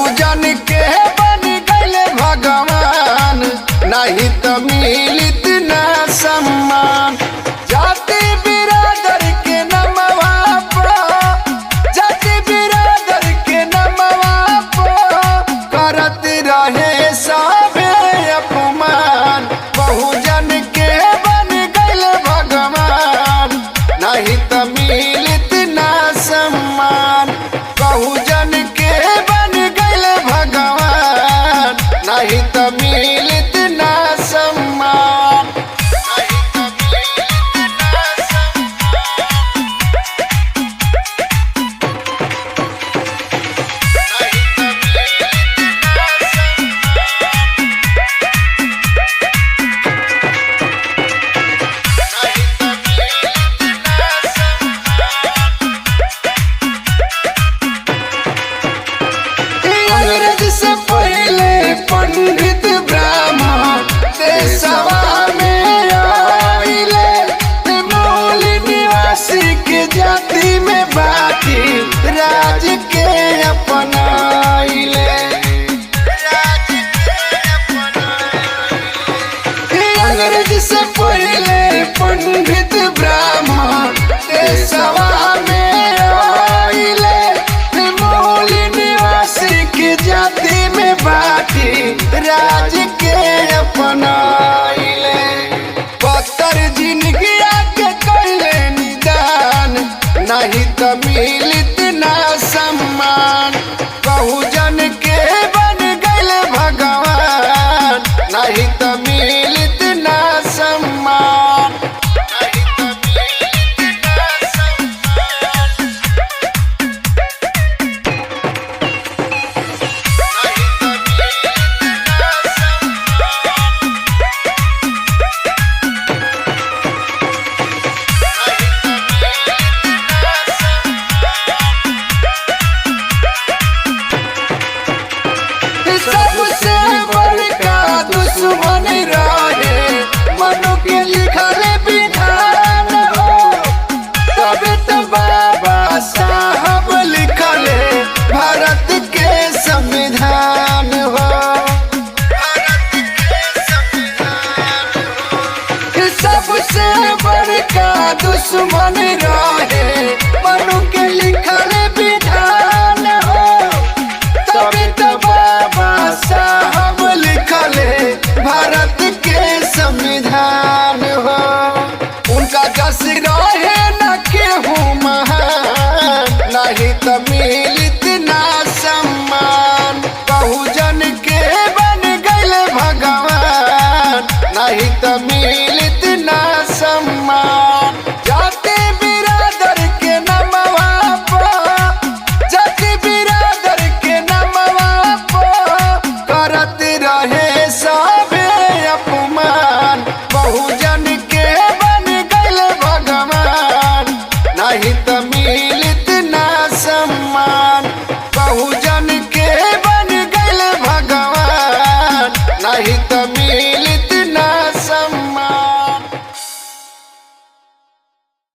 बहुजन के बन गए भगवान, नहीं तो मिलित न सम्मान। जाति बिरादर के नमवा पर, जाति बिरादर के नमवा पर करत रहे सबे अपमान। बहुजन के बन गए भगवान, नहीं तो मिलित न सम्मान। बहुजन के बन गए भगवान, नहीं तो मिलित न सम्मान। अंग्रेज से पहले पंडित ब्राह्मण देशवा में आइले, मूल निवासी के जाति में बाकी राज के अपनाइले। अंग्रेज से पहले पंडित ब्राह्मण देशवा में आइले, मूल निवासी के जाति में बाटी राज के अपनाइले। बदतर जिंदगी के कैले निदान, नहीं तो मिलित न सम्मान। बहुजन के बन गए भगवान, नहीं तो मिलित न सम्मान। सबसे बड़का दुश्मन रहे मनु के लिखल विधान हो, तबे तो बाबा साहब लिखले भारत के संविधान हो। सबसे बड़का दुश्मन रहे मनु के लिखल विधान हो, तबे तो बाबा साहब लिखले भारत के संविधान हो। उनका जस रहे न केहू महान, नहीं तो मिलित न सम्मान। बहुजन के बन गए भगवान, नहीं तो मिलित न सम्मान। जाति बिरादर के नमवा पर, जाति बिरादर के नमवा पर करत रहे सबे अपमान। बहुजन के बन गए भगवान, नहीं तो मिलित न सम्मान। बहुजन के बन गए भगवान, नहीं तो